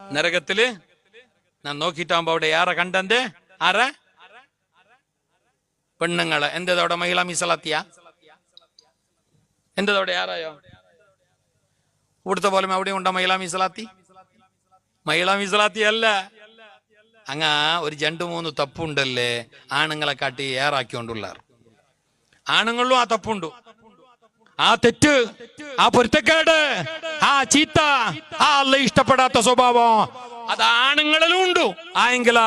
നരകത്തില് ഞാൻ നോക്കിട്ടാകുമ്പോ അവിടെ ആരെ കണ്ടെന്ത്? ആരെ? പെണ്ണുങ്ങള്. എന്തവിടെ? മഹിളാ മീസലാത്തിയ എന്തവിടെ? ആരായോ? ഇവിടുത്തെ പോലെ അവിടെ ഉണ്ടോ മഹിളാ മീസലാത്തി? മഹിളാ മീസലാത്തി അല്ല. അങ്ങ ഒരു 2-3 തപ്പുണ്ടല്ലേ ആണുങ്ങളെ കാട്ടി ഏറാക്കിക്കൊണ്ടുള്ള. ആണുങ്ങളിലും ആ തപ്പുണ്ടു, ആ തെറ്റ്, ആ പൊരുത്തക്കേട്, ആ ചീത്ത, ആ അല്ല ഇഷ്ടപ്പെടാത്ത സ്വഭാവം അത് ആണുങ്ങളിലും ഉണ്ടു. ആയെങ്കില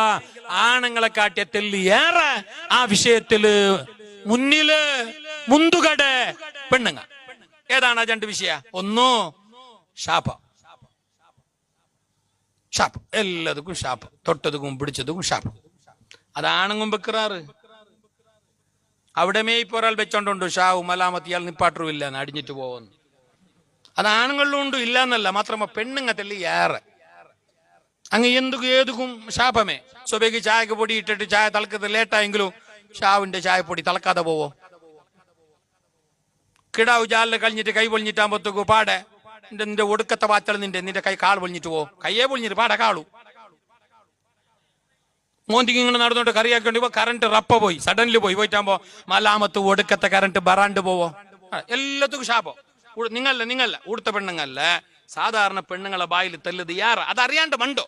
ആണുങ്ങളെ കാട്ടിയ തെല്ല് ഏറെ ആ വിഷയത്തില് മുന്നില് മുന്തുകട പെണ്ണുങ്ങ. ഏതാണ് ആ 2 വിഷയ? ഒന്നു ശാപം. ശാപം, എല്ലാതുക്കും ശാപം, തൊട്ടതുക്കും പിടിച്ചതുക്കും ശാപം. അതാണുങ്ങും വെക്കാറ്. അവിടെ മേയിപ്പോ ഒരാൾ വെച്ചോണ്ടുണ്ട് ഷാവും മലാമത്ത്, ഇയാൾ നിപ്പാട്ടറുമില്ല അടിഞ്ഞിട്ട് പോകുന്നു. അതാണുങ്ങളിലും ഉണ്ട്, ഇല്ല എന്നല്ല. മാത്രമ പെണ്ണുങ്ങ തെല്ലി ഏറെ. അങ്ങ് എന്തുക്കും ഏതുക്കും ശാപമേ. സ്വബേക്ക് ചായക്ക് പൊടി ഇട്ടിട്ട് ചായ തളക്കത്ത് ലേറ്റായെങ്കിലും ഷാവിന്റെ ചായപ്പൊടി തളക്കാതെ പോവോ? കിടാവ് ജാലില് കഴിഞ്ഞിട്ട് കൈ പൊളിഞ്ഞിട്ടാകുമ്പോഴത്തേക്ക് പാടെ നിന്റെ ഒടുക്കത്തെ വാച്ചൾ നിന്റെ കൈ കാൾ പൊളിഞ്ഞിട്ട് പോവോ? കയ്യെ പൊളിഞ്ഞിട്ട് പാടെ കാളു മോന്തിക്ക് ഇങ്ങനെ നടന്നോട്ട് കറിയാക്കേണ്ടി കറണ്ട് റപ്പ പോയി, സഡൻലി പോയിട്ടാകുമ്പോ മലാമത്ത് ഒടുക്കത്തെ കറണ്ട് ബറാണ്ട് പോവോ? എല്ലാത്തുക്കും ശാപം. നിങ്ങളല്ല ഉടുത്ത പെണ്ണുങ്ങല്ല, സാധാരണ പെണ്ണുങ്ങളെ ബായിൽ തെല്ലത് യാറ അതറിയാണ്ട് മണ്ടോ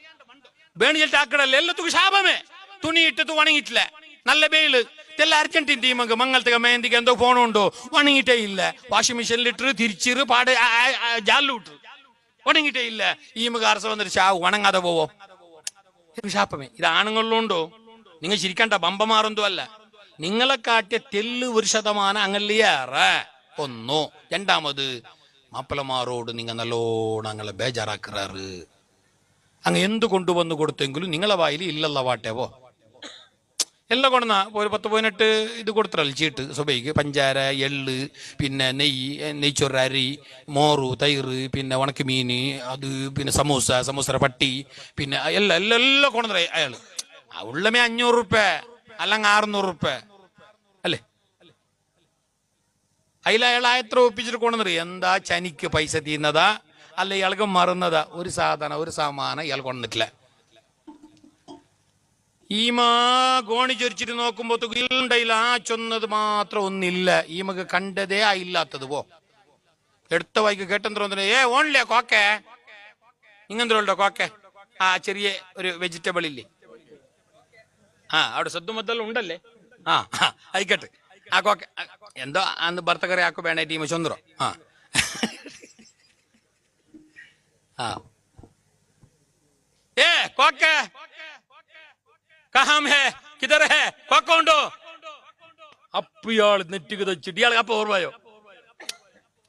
വേണിയിട്ട് ആക്കടല്ല. എല്ലാത്തുക്കും ശാപമേ. തുണി ഇട്ടത് ഉണങ്ങിയിട്ടില്ല, നല്ല വെയില് തെല്ല അർജന്റീൻ ടീമക്ക് മംഗളത്തേക്ക് മേന്തിക്ക് എന്തോ ഫോണുണ്ടോ, ഉണങ്ങിയിട്ടേ ഇല്ല. വാഷിംഗ് മെഷീനിലിട്ട് തിരിച്ചിറ് പാടെ ജാലിട്ട് ഉണങ്ങിയിട്ടേ ഇല്ല. ഈ കാർസ വന്നിട്ട് ഷാവ് ഉണങ്ങാതെ പോവോ? ശാപമേ. ഇത് ആണുങ്ങളിലുണ്ടോ? നിങ്ങൾ ചിരിക്കണ്ട, ബമ്പമാറൊന്നും അല്ല. നിങ്ങളെ കാട്ടിയ തെല്ല് 1% അങ്ങല്ലേറെ. ഒന്നോ. രണ്ടാമത് മാപ്പിളമാരോട് നിങ്ങൾ നല്ലോണം അങ്ങളെ ബേജാറാക്കാറ്. അങ്ങ് എന്ത് കൊണ്ടുവന്ന് കൊടുത്തെങ്കിലും നിങ്ങളെ വായിൽ ഇല്ലല്ല വാട്ടേവോ എല്ലാം കൊണ്ടുവന്ന ഒരു 10-18 ഇത് കൊടുത്തറല്ല ചീട്ട്. സുബൈക്ക് പഞ്ചാര, എള്ള്, പിന്നെ നെയ്ച്ചോറ്, അരി, മോറു, തൈറ്, പിന്നെ ഉണക്കമീന്, അത് പിന്നെ സമൂസ പട്ടി, പിന്നെ എല്ലാം കൊണ്ടുവന്ന അയാള്. ഉള്ളമേ 500 റുപ്യ അല്ലെങ്കിൽ 600 റുപ്യ അല്ലേ? അതിൽ അയാൾ എത്ര ഒപ്പിച്ചിട്ട് കൊണ്ടുവന്നറിയ? എന്താ ചനിക്ക് പൈസ തീരുന്നതാ അല്ല ഇയാൾക്ക് മറുന്നതാ? ഒരു സാമാനം ഇയാൾ കൊണ്ടിട്ടില്ല. ഈമാ ഗോണി ചൊരിച്ചിട്ട് നോക്കുമ്പോ ഉണ്ടായില്ല, ആ ചൊന്നത് മാത്രം ഒന്നില്ല. ഈമക്ക് കണ്ടതേ ആ ഇല്ലാത്തത്. എടുത്ത വായിക്ക് കേട്ടെന്തോ ഓണില്ലേ കോക്കെ ഇങ്ങനെന്തോ കോക്കെ, ആ ചെറിയ ഒരു വെജിറ്റബിൾ ഇല്ലേ, അവിടെ സദ്ദുമത്തെല്ലാം ഉണ്ടല്ലേ, ആയിക്കട്ടെ. ആ കോക്കെ എന്തോ അന്ന് ഭർത്തക്കറി ആക്കോ വേണേ ടീമ ചൊന്തറോ. കോക്കെ കഹാം ഹേ കിധർ ഹേ കോക്കോണ്ടോ? അപ്പൊ ഇയാള് നെറ്റിക്ക് തെച്ചിട്ട് ഇയാൾ അപ്പൊ ഓർമ്മയോ?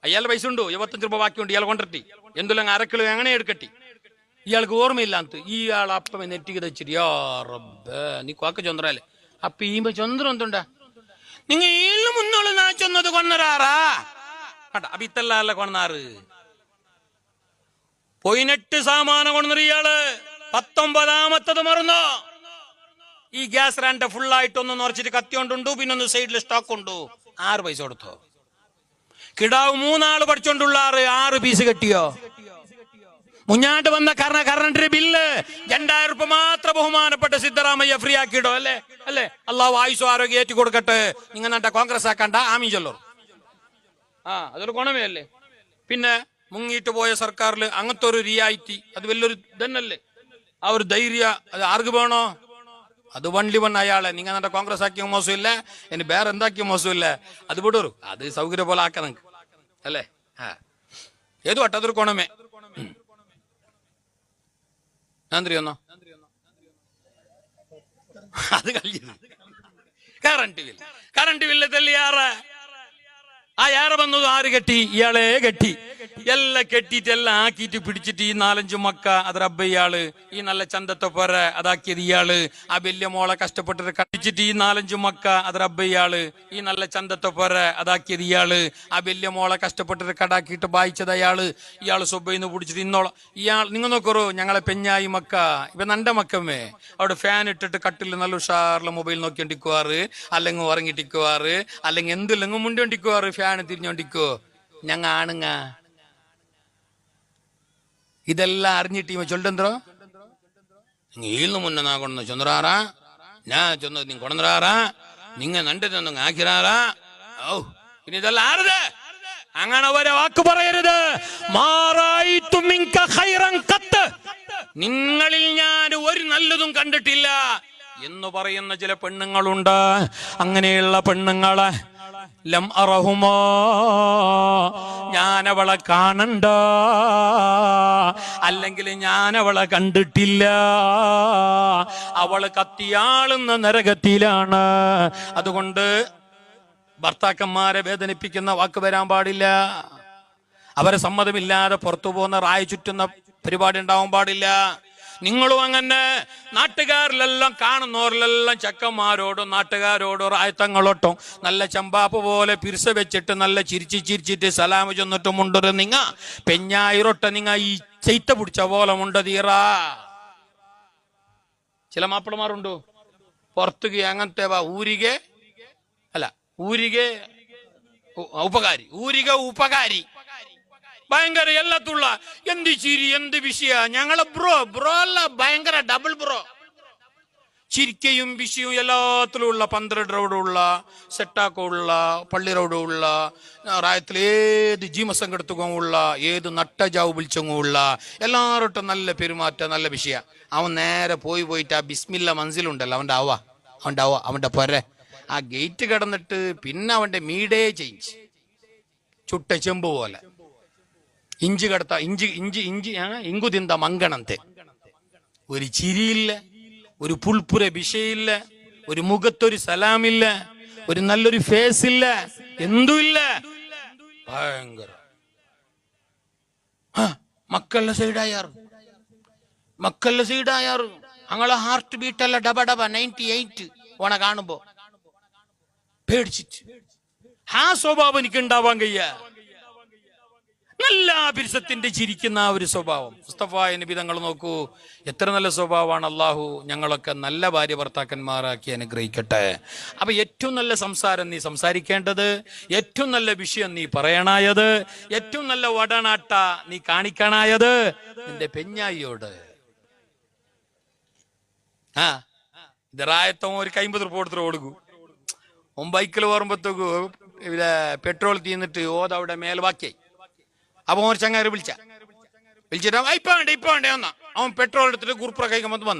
അയാളുടെ പൈസ ഉണ്ടോ? 25 രൂപ ബാക്കിയുണ്ട്. ഇയാൾ കൊണ്ടിട്ടി എന്തെല്ലാം 1/2 കിലോ അങ്ങനെ എടുക്കട്ടി. ഇയാൾക്ക് ഓർമ്മയില്ലാത്ത ഇയാൾ അപ്പം നെറ്റിക്ക് തെച്ചിട്ട് യാ റബ്ബേ നീ കോക്ക ചൊന്തറല്ലേ. അപ്പൊ ഈ ചൊന്തരം എന്തുണ്ടാ നിങ്ങ ഈല് മുന്നോള് നാ ചൊന്നത് കൊന്നറാറാ കണ്ട. അപ്പൊ ഇത്തല്ല കൊന്നാറ് 18 സാമാനം കൊണ്ടു ഇയാള് 19ാമത്തത് മറന്നോ? ഈ ഗ്യാസ് രണ്ട് ഫുള്ളായിട്ടൊന്ന് നിറച്ചിട്ട് കത്തിയോണ്ടുണ്ടു, പിന്നെ ഒന്ന് സൈഡിൽ സ്റ്റോക്ക് ഉണ്ടു. 6 പൈസ കൊടുത്തോ? കിടാവ് 3 ആള് പഠിച്ചോണ്ടുള്ള 6 പീസ് കെട്ടിയോ? മുഞ്ഞാണ്ട് വന്ന കറണ്ട് ബില്ല് 2000 രൂപ മാത്രം ബഹുമാനപ്പെട്ട സിദ്ധരാമയ്യ ഫ്രീ ആക്കിയിടോ അല്ലേ? അള്ളാഹു ആയുസ്സും ആരോഗ്യം ഏറ്റി കൊടുക്കട്ടെ. നിങ്ങൾ കോൺഗ്രസ് ആക്കണ്ട, ആമീ ചൊല്ലോ. അതൊരു ഗുണമേ അല്ലേ? പിന്നെ മുങ്ങിയിട്ട് പോയ സർക്കാരിൽ അങ്ങനത്തെ ഒരു റിയായിറ്റി, അത് വലിയൊരു ഇതന്നല്ലേ? ആ ഒരു ധൈര്യ അത് ആർക്ക് വേണോ? അത് വണ്ടി അയാളെ നിങ്ങൾ കോൺഗ്രസ് ആക്കിയ മോശമില്ല, ഇനി വേറെ എന്താക്കിയ മോശമില്ല. അത് വിടൂ, അത് സൗകര്യം പോലെ ആക്കാം നിങ്ങൾക്ക് അല്ലേ? ഏതു വട്ടം അതൊരു ഗുണമേ. നന്ദിയൊന്നോ അത് കഴിഞ്ഞു. കറണ്ട് ബില്ല് തെല്ലിയാറ് ആറ് വന്നത് 6 കെട്ടി, ഇയാളെ കെട്ടി എല്ലാം കെട്ടിയിട്ട് എല്ലാം ആക്കിയിട്ട് പിടിച്ചിട്ട് ഈ 4-5 മക്ക അത് റബ്ബ ഇയാള് ഈ നല്ല ചന്തത്തെ പോര അതാക്കിയത് ഇയാള്. ആ വലിയ മോളെ കഷ്ടപ്പെട്ടിട്ട് കട്ടിച്ചിട്ട് ഈ 4-5 മക്ക അത് റബ്ബ ഇയാള് ഈ നല്ല ചന്തത്തെ പോര അതാക്കിയത് ഇയാള്. ആ വലിയ മോളെ കഷ്ടപ്പെട്ടിട്ട് കടാക്കിയിട്ട് വായിച്ചത് ഇയാള് സുബൈന്ന് പിടിച്ചിട്ട് ഇന്നോളം നിങ്ങൾ നോക്കറോ ഞങ്ങളെ പെഞ്ഞായി മക്ക ഇപ്പൊ നന്റെ മക്കമ്മേ അവിടെ ഫാൻ ഇട്ടിട്ട് കട്ടിൽ നല്ല ഉഷാറിലെ മൊബൈൽ നോക്കിക്കൊണ്ടിരിക്കുവാറ്, അല്ലെങ്കിൽ ഉറങ്ങിട്ടിക്കുവാറ്, അല്ലെങ്കിൽ എന്തില്ലെങ്കിൽ മുണ്ടോണ്ടിക്കുവാറ്, ഫാൻ തിരിഞ്ഞോണ്ടിക്കോ. ഞങ്ങ ആണുങ്ങ ഇതെല്ലാം അറിഞ്ഞിട്ട് ചൊല്ലെന്തോ ಈಳ್ನು ಮುನ್ನ ನಾ ಕೊಡ ಚಂದ್ರಾರ ನಾ ಚಂದ್ರ ನಿಂಗೆ ಕೊಡಂದ್ರಾರ നിങ്ങ നണ്ടിട്ടൊന്നും ആക്കിറാറാ ഓ പിന്നെ ഇതെല്ലാം ആരുത് അങ്ങനെ വരെ വാക്ക് പറയരുത്. നിങ്ങളിൽ ഞാൻ ഒരു നല്ലതും കണ്ടിട്ടില്ല എന്ന് പറയുന്ന ചില പെണ്ണുങ്ങളുണ്ട്. അങ്ങനെയുള്ള പെണ്ണുങ്ങളെ ലം അറഹുമോ, ഞാനവളെ കാണണ്ട, അല്ലെങ്കിൽ ഞാനവളെ കണ്ടിട്ടില്ല, അവള് കത്തിയാളുന്ന നരകത്തിലാണ്. അതുകൊണ്ട് ഭർത്താക്കന്മാരെ വേദനിപ്പിക്കുന്ന വാക്ക് വരാൻ പാടില്ല. അവരെ സമ്മതമില്ലാതെ പുറത്തു പോകുന്ന റായ ചുറ്റുന്ന പരിപാടി ഉണ്ടാവാൻ പാടില്ല. നിങ്ങളും അങ്ങനെ നാട്ടുകാരിലെല്ലാം കാണുന്നവരിലെല്ലാം ചെക്കന്മാരോടും നാട്ടുകാരോടും റായത്തങ്ങളോട്ടും നല്ല ചമ്പാപ്പ് പോലെ പിരിസ വെച്ചിട്ട് നല്ല ചിരിച്ചിട്ട് സലാമ ചെന്നിട്ട് മുണ്ടൊരു നിങ്ങ പെഞ്ഞായിരൊട്ട നിങ്ങ ഈ ചെയ്ത്ത പിടിച്ച പോലെ മുണ്ട തീറാ. ചില മാപ്പിളമാരുണ്ടോ പുറത്തുക അങ്ങനത്തെ ഊരികെ അല്ല ഊരികെ ഉപകാരി, ഊരിക ഉപകാരി, ഭയങ്കര എല്ലാത്തുള്ള എന്ത് ചിരി എന്ത് വിഷയ. ഞങ്ങളെ ബ്രോ അല്ല, ഭയങ്കര ഡബിൾ ബ്രോ. ചിരിക്കയും വിഷയവും എല്ലാത്തിലും ഉള്ള 12 റോഡുള്ള സെറ്റാക്കുള്ള പള്ളി റോഡുള്ള റായത്തിൽ ഏത് ജീമസംഘടത്തുക്കും ഉള്ള ഏത് നട്ടജാവ് വിളിച്ചങ്ങും ഉള്ള എല്ലാവരോട്ടും നല്ല പെരുമാറ്റം നല്ല വിഷയ. അവൻ നേരെ പോയിട്ട് ആ ബിസ്മില്ല മൻസിലുണ്ടല്ലോ അവൻ്റെ അവൻ്റെ പൊര ആ ഗേറ്റ് കടന്നിട്ട് പിന്നെ അവൻ്റെ മീഡേ ചേഞ്ച് ചുട്ട ചെമ്പ് പോലെ ഇഞ്ചി കടത്ത ഇങ്കു തിന്ത മങ്കണത്തെ. ഒരു ചിരിയില്ല, ഒരു പുൽപ്പുര വിഷയില്ല, ഒരു മുഖത്തൊരു സലാമില്ല, ഒരു നല്ലൊരു ഫേസ് ഇല്ല, എന്തുമില്ല. ഭയങ്കര മക്കളുടെ സൈഡായാറ് ഞങ്ങളെ ഹാർട്ട് ബീറ്റ് അല്ല ഡബ 98 ഓണ കാണുമ്പോ പേടിച്ചിട്ട്. ആ സ്വഭാവം എനിക്ക് ഉണ്ടാവാൻ കഴിയ. നല്ല പിരിസത്തിന്റെ ചിരിക്കുന്ന ആ ഒരു സ്വഭാവം. മുസ്തഫ നബി തങ്ങൾ നോക്കൂ, എത്ര നല്ല സ്വഭാവമാണ്. അള്ളാഹു ഞങ്ങളൊക്കെ നല്ല ഭാര്യ ഭർത്താക്കന്മാരാക്കി അനുഗ്രഹിക്കട്ടെ. അപ്പൊ ഏറ്റവും നല്ല സംസാരം നീ സംസാരിക്കേണ്ടത്, ഏറ്റവും നല്ല വിഷയം നീ പറയണായത്, ഏറ്റവും നല്ല വടനാട്ട നീ കാണിക്കണായത് നിന്റെ പെഞ്ഞായിയോട്. ഇത് റായത്തം ഒരു 50 രൂപ കൊടുത്തിട്ട് കൊടുക്കൂ. ബൈക്കിൽ ഓർമ്പത്തേക്ക് പെട്രോൾ തീർന്നിട്ട് ഓതവിടെ മേൽവാക്കിയായി. അപ്പൊ ഒരു ചങ്ങാരി വിളിച്ചിട്ട് ഇപ്പൊ വേണ്ടേ വന്ന അവൻ പെട്രോൾ എടുത്തിട്ട് കുറുപ്പുറ കഴിക്കുമ്പോൾ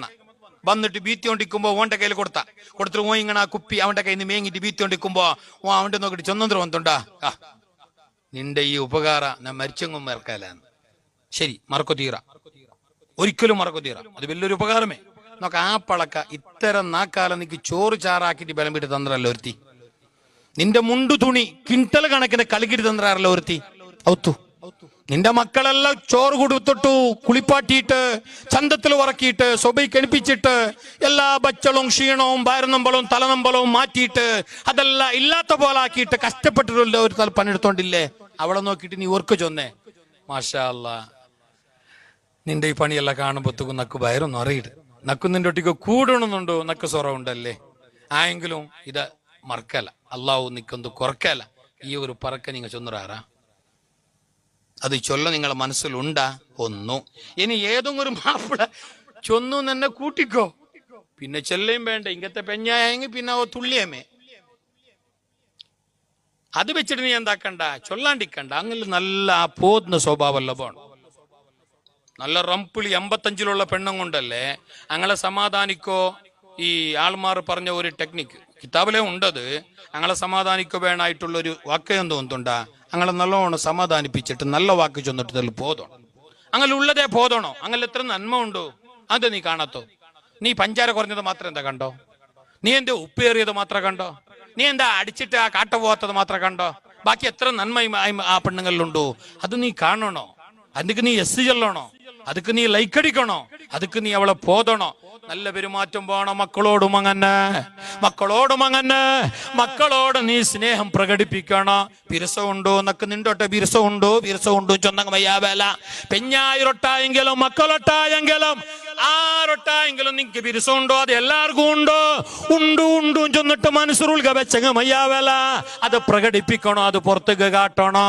വന്നിട്ട് ബീത്തി കൊണ്ടിരിക്കുമ്പോ ഓന്റെ കയ്യിൽ കൊടുത്തിട്ട് ഓ ഇങ്ങനെ ആ കുപ്പി അവന്റെ കയ്യിൽ നിന്ന് മേങ്ങിട്ട് ബീത്തി കൊണ്ടിരിക്കുമ്പോ ഓ അവന്റെ നോക്കിട്ട് ചൊന്നന്തര വന്നുണ്ടാ നിന്റെ ഈ ഉപകാര ഞാൻ മരിച്ചെങ്ങും മറക്കാലാന്ന്. ശരി, മറക്കോ തീറ, ഒരിക്കലും മറക്കോ തീറ, അത് വലിയൊരു ഉപകാരമേ. നോക്ക ആ പളക്ക ഇത്തരം നാക്കാലം നിനക്ക് ചോറ് ചാറാക്കിട്ട് ബലം വിട്ട് തന്നറല്ലോ ഒരുത്തി. നിന്റെ മുണ്ടു തുണി കിണ്ടൽ കണക്കിന് കളിക്കിട്ട് തന്നറല്ലോ ഒരുത്തി. ഔത്തു നിന്റെ മക്കളെല്ലാം ചോറ് കൊടുത്തിട്ടു കുളിപ്പാട്ടിയിട്ട് ചന്തത്തിൽ ഉറക്കിയിട്ട് സ്വബൈക്ക് എണിപ്പിച്ചിട്ട് എല്ലാ ബച്ചളും ക്ഷീണവും വയറുനമ്പളവും തലനമ്പളവും മാറ്റിയിട്ട് അതെല്ലാം ഇല്ലാത്ത പോലെ ആക്കിയിട്ട് കഷ്ടപ്പെട്ടിട്ടുള്ള ഒരു തല പണിയെടുത്തോണ്ടില്ലേ. അവളെ നോക്കിയിട്ട് നീ ഓർക്ക് ചൊന്നേ മാഷാ അല്ലാ, നിന്റെ ഈ പണിയെല്ലാം കാണുമ്പോഴത്തേക്കും നക്ക് വയറൊന്നും അറിയിട്, നക്കു നിന്റെ ഒട്ടിക്ക് കൂടണമെന്നുണ്ടോ നക്ക് സ്വറവുണ്ടല്ലേ. ആയെങ്കിലും ഇത് മറക്കല, അള്ളാഹു നിക്കൊന്ന് കുറക്കല. ഈ ഒരു പറക്ക നിങ്ങൾ ചൊന്നറാറാ, അത് ചൊല്ല നിങ്ങളെ മനസ്സിലുണ്ടാ ഒന്നു. ഇനി ഏതും ഒരു മാപ്പിള ചൊന്നു തന്നെ കൂട്ടിക്കോ, പിന്നെ ചെല്ലയും വേണ്ട. ഇങ്ങനത്തെ പെഞ്ഞായെങ്കിൽ പിന്നെ തുള്ളിയമേ അത് വെച്ചിട്ട് നീ എന്താക്കണ്ട, ചൊല്ലാണ്ടിക്കണ്ട. അങ്ങനെ നല്ല ആ പോന്ന സ്വഭാവമല്ല പോണം. നല്ല റംപിളി 85 പെണ്ണും കൊണ്ടല്ലേ അങ്ങനെ സമാധാനിക്കോ. ഈ ആൾമാർ പറഞ്ഞ ഒരു ടെക്നിക്ക് കിതാബിലെ ഉണ്ടത്. അങ്ങനെ സമാധാനിക്കോ വേണമായിട്ടുള്ളൊരു വാക്ക് തോന്നുന്നുണ്ടാ. അങ്ങനെ നല്ലോണം സമാധാനിപ്പിച്ചിട്ട് നല്ല വാക്ക് ചൊന്നിട്ട് അതിൽ പോതണം. അങ്ങനെ ഉള്ളതേ പോതണോ. അങ്ങനെ എത്ര നന്മ ഉണ്ടോ അത് നീ കാണാത്തോ. നീ പഞ്ചാര കുറഞ്ഞത് മാത്രം എന്താ കണ്ടോ, നീ എന്റെ ഉപ്പേറിയത് മാത്രം കണ്ടോ, നീ എന്താ അടിച്ചിട്ട് ആ കാട്ട പോകാത്തത് മാത്രം കണ്ടോ. ബാക്കി എത്ര നന്മ ആ പെണ്ണുങ്ങളിലുണ്ടോ അത് നീ കാണണോ. അതിക്ക് നീ എസ് ചെല്ലണോ, അതിക്ക് നീ ലൈക്ക് അടിക്കണോ, അതിക്ക് നീ അവളെ പോതണോ. നല്ല പെരുമാറ്റം പോണോ. മക്കളോടും അങ്ങനെ മക്കളോട് നീ സ്നേഹം പ്രകടിപ്പിക്കണോ. പിരസമുണ്ടോ എന്നൊക്കെ നിണ്ടോട്ടെ, പിരസമുണ്ടോ ചൊന്നങ്ങ് വയ്യാവേല. പെഞ്ഞായിരൊട്ടായെങ്കിലും മക്കളൊട്ടായെങ്കിലും ആരൊട്ടായെങ്കിലും നിനക്ക് പിരസമുണ്ടോ, അത് എല്ലാവർക്കും ഉണ്ടും ചൊന്നിട്ട് മനസ്സുറുൽക വെച്ചങ്ങ് മയ്യാവേല. അത് പ്രകടിപ്പിക്കണോ, അത് പുറത്തേക്ക് കാട്ടണോ.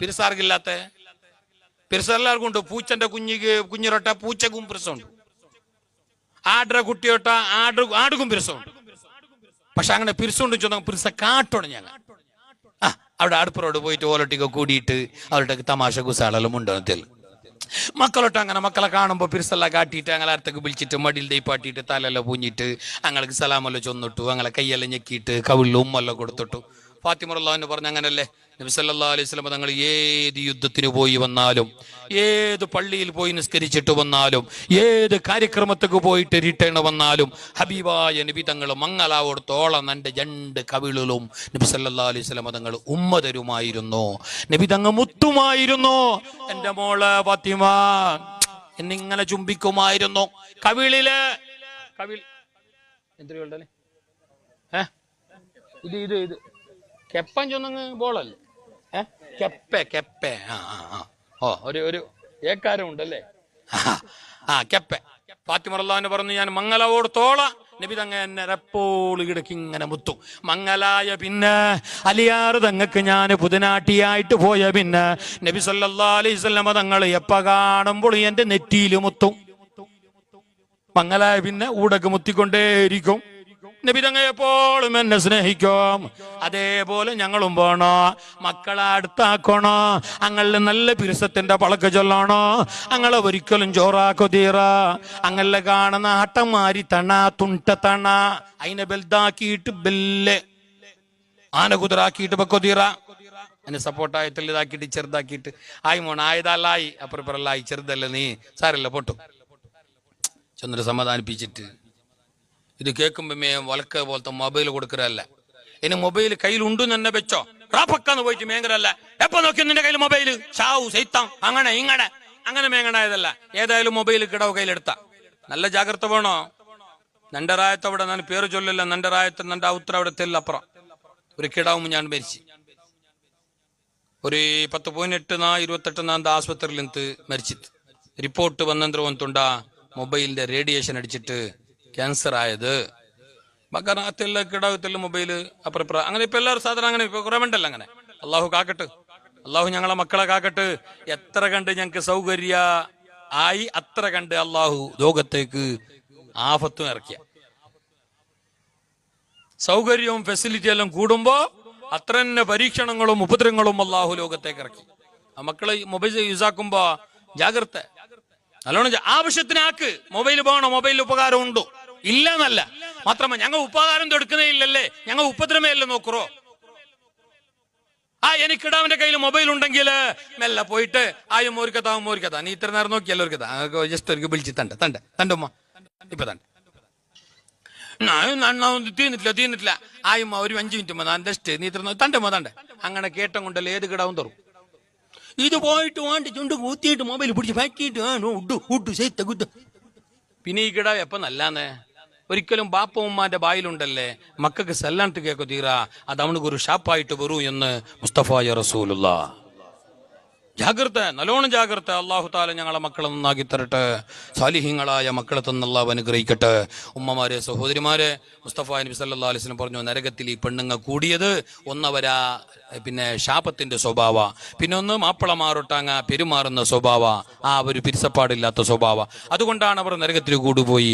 പിരസാർക്കില്ലാത്ത പിരിസം എല്ലാവർക്കും ഉണ്ട്. പൂച്ചന്റെ കുഞ്ഞിരൊട്ട പൂച്ചക്കും പിരിസമുണ്ട്. ആടര കുട്ടിയൊട്ട ആടുക്കും പിരിസമുണ്ട്. പക്ഷെ അങ്ങനെ പിരിസുകൊണ്ട് ചെന്നാൽ പിരിസ കാട്ടോണ് ഞങ്ങൾ അവിടെ അടുപ്പറോട് പോയിട്ട് ഓലൊട്ടിക്ക് കൂടിയിട്ട് അവരുടെ തമാശ കുസാളെല്ലാം ഉണ്ടോത്തിൽ മക്കളൊട്ട് അങ്ങനെ മക്കളെ കാണുമ്പോൾ പിരിസെല്ലാം കാട്ടിയിട്ട് അങ്ങനെ അടുത്തേക്ക് വിളിച്ചിട്ട് മടിയിൽ ദൈപ്പാട്ടിയിട്ട് തലെല്ലാം പൂഞ്ഞിട്ട് അങ്ങനെ സലാമെല്ലാം ചൊന്നിട്ടു, അങ്ങനെ കൈയെല്ലാം ഞെക്കിയിട്ട് കവിളിൽ ഉമ്മെല്ലാം കൊടുത്തിട്ടു. ഫാത്തിമ റളിയല്ലാഹു അൻഹ പറഞ്ഞ അങ്ങനല്ലേ, നബി സല്ലല്ലാഹു അലൈഹി വസല്ലം തങ്ങൾ ഏത് യുദ്ധത്തിന് പോയി വന്നാലും, ഏത് പള്ളിയിൽ പോയി നിസ്കരിച്ചിട്ട് വന്നാലും, ഏത് കാര്യക്രമത്തേക്ക് പോയിട്ട് റിട്ടേൺ വന്നാലും ഹബീബായ നബി തങ്ങൾ മംഗലാവോടത്തോളം എൻ്റെ രണ്ട് കവിളിലും നബി സല്ലല്ലാഹു അലൈഹി വസല്ലം തങ്ങൾ ഉമ്മ തരുമായിരുന്നു, നബി തങ്ങൾ മുത്തുമായിരുന്നു. എൻ്റെ മോള് ഫാത്തിമ എന്നിങ്ങനെ ചുംബിക്കുമായിരുന്നു കവിളില്. കവിൾ എന്തിനുണ്ടല്ലേ ഇത് കെപ്പൻ ചൊന്നങ്ങ് ബോളല്ലേ, കെപ്പെ ഒരു ഏക്കാരം ഉണ്ടല്ലേ, കെപ്പെ. ഫാത്തിമ റളിയല്ലാഹു അൻഹ പറഞ്ഞു, ഞാൻ മംഗലാവോടത്തോള നബി തങ്ങ എന്നെ എപ്പോഴും ഇടയ്ക്ക് ഇങ്ങനെ മുത്തും. മംഗലായ പിന്നെ അലിയാറ് തങ്ങൾക്ക് ഞാൻ പുതുനാട്ടിയായിട്ട് പോയ പിന്നെ നബി സല്ലല്ലാഹു അലൈഹി വസല്ലം തങ്ങൾ എപ്പ കാണുമ്പോൾ എന്റെ നെറ്റിയിൽ മുത്തും. മംഗലായ പിന്നെ ഊടക്ക് മുത്തിക്കൊണ്ടേയിരിക്കും. നബി തങ്ങൾ എപ്പോഴും എന്നെ സ്നേഹിക്കും. അതേപോലെ ഞങ്ങളും പോണോ, മക്കളെ അടുത്താക്കണോ, അങ്ങളില് നല്ല പിരിസത്തിന്റെ പളക്ക് ചൊല്ലണോ, അങ്ങളെ ഒരിക്കലും ചോറാക്കോ തീറ, അങ്ങളെ കാണുന്ന ഹട്ടന്മാരി തണ തുണ്ടത്തണ അതിനെ ബെൽതാക്കിയിട്ട് ബെല്ല് ആന കുതിരാക്കിയിട്ട് വെക്കോ തീറ, അതിന് സപ്പോർട്ടായിട്ട് ഇതാക്കിയിട്ട് ചെറുതാക്കിയിട്ട് ആയി മോണ ആയതല്ലായി അപ്പുറപ്പുറല്ലായി ചെറുതല്ല നീ സാരല്ല പൊട്ടും ചെന്നിട്ട് സമാധാനിപ്പിച്ചിട്ട്. ഇത് കേൾക്കുമ്പോ വലക്ക പോലത്തെ മൊബൈൽ കൊടുക്കറല്ല. ഇനി മൊബൈൽ കയ്യിലുണ്ടെന്ന് തന്നെ വെച്ചോ, റാപ്പക്കാന്ന് പോയിട്ട് മേങ്ങരല്ല. എപ്പോ നോക്കി നിന്റെ കയ്യിൽ മൊബൈൽ ഷാവു സൈത്താം അങ്ങനെ അങ്ങനെ മേങ്ങണായതല്ല. ഏതായാലും മൊബൈൽ കിടവ് കയ്യിലെടുത്ത നല്ല ജാഗ്രത വേണോ. നണ്ടറായത്തവിടെ ഞാൻ പേര് ചൊല്ലില്ല, നണ്ടറായത്ത് നണ്ട ഉത്തര അവിടെ തെല്ലപ്പുറം ഒരു കിടാവും ഞാൻ മരിച്ചു. ഒരു 10.8 ആസ്പത്രിയിൽ നിന്ന് മരിച്ചിട്ട് റിപ്പോർട്ട് വന്നെന്തുണ്ടാ മൊബൈലിന്റെ റേഡിയേഷൻ അടിച്ചിട്ട് ക്യാൻസർ ആയത്. ബക്കറത്തില്ല കിടാവത്തില്ല മൊബൈല് അപ്പുറപ്പുറം അങ്ങനെ ഇപ്പൊ എല്ലാവരും സാധാരണ അങ്ങനെ ഇപ്പൊ കുറെ ഉണ്ടല്ലോ അങ്ങനെ. അള്ളാഹു കാക്കട്ട്, അള്ളാഹു ഞങ്ങളെ മക്കളെ കാക്കട്ട്. എത്ര കണ്ട് ഞങ്ങക്ക് സൗകര്യ ആയി അത്ര കണ്ട് അള്ളാഹു ലോകത്തേക്ക് ആഫത്തും ഇറക്കിയ. സൗകര്യവും ഫെസിലിറ്റി എല്ലാം കൂടുമ്പോ അത്ര തന്നെ പരീക്ഷണങ്ങളും ഉപദ്രവങ്ങളും അള്ളാഹു ലോകത്തേക്ക് ഇറക്കി. ആ മക്കള് മൊബൈൽ യൂസാക്കുമ്പോ ജാഗ്രത നല്ലോണം ആവശ്യത്തിനാക്ക്. മൊബൈൽ പോകണം, മൊബൈലിൽ ഉപകാരം ഉണ്ടോ ഇല്ല എന്നല്ല, മാത്രമല്ല ഞങ്ങൾ ഉപകാരം എടുക്കുന്നേ ഇല്ലല്ലേ, ഞങ്ങൾ ഉപദ്രവമേ അല്ലേ നോക്കറോ. എനിക്കിടാവിന്റെ കയ്യിൽ മൊബൈൽ ഉണ്ടെങ്കിൽ മെല്ലെ പോയിട്ട് ആയും മോരിക്കഥ നീ ഇത്ര നേരം നോക്കിയല്ലോ ഒരു കഥ ജസ്റ്റ് ഒരു വിളിച്ച് തണ്ടുമ്മ ഇപ്പൊ തീർന്നിട്ടില്ല ആയുമ്മ ഒരു 5 മിനിറ്റ് ജസ്റ്റ് നീ ഇത്ര തണ്ടുമ്മ അങ്ങനെ കേട്ടം കൊണ്ടല്ലേ ഏത് കിടാവും തരും. ഇത് പോയിട്ട് വാണ്ടി ചുണ്ട് കൂത്തിയിട്ട് മൊബൈൽ പിടിച്ച് ഫാക്കിയിട്ട് പിന്നെ ഈ കിടാവ് എപ്പം നല്ലാന്നേ. ഒരിക്കലും ബാപ്പ ഉമ്മാന്റെ ബായിലുണ്ടല്ലേ മക്കൾക്ക് സല്ലാണ്ട് കേക്കോ തീരാ, അത് അവനക്ക് ഒരു ഷാപ്പായിട്ട് വരൂ എന്ന് മുസ്തഫായ റസൂലുള്ളാഹ്. ജാഗ്രത, നല്ലോണം ജാഗ്രത. അള്ളാഹു താല ഞങ്ങളെ മക്കളെ നന്നാക്കി തരട്ടെ, സാലിഹീങ്ങളായ മക്കളെ തന്നെ അള്ളാഹു അനുഗ്രഹിക്കട്ടെ. ഉമ്മമാരെ സഹോദരിമാരെ, മുസ്തഫ നബി സല്ലല്ലാഹു അലൈഹി വസല്ലം പറഞ്ഞു, നരകത്തിൽ ഈ പെണ്ണുങ്ങൾ കൂടിയത് ഒന്നവരാ പിന്നെ ശാപത്തിന്റെ സ്വഭാവ, പിന്നെ ഒന്ന് മാപ്പിളമാരൊട്ടാങ്ങ പെരുമാറുന്ന സ്വഭാവ, ഒരു പിരിസപ്പാടില്ലാത്ത സ്വഭാവ. അതുകൊണ്ടാണ് അവർ നരകത്തിൽ കൂടുപോയി.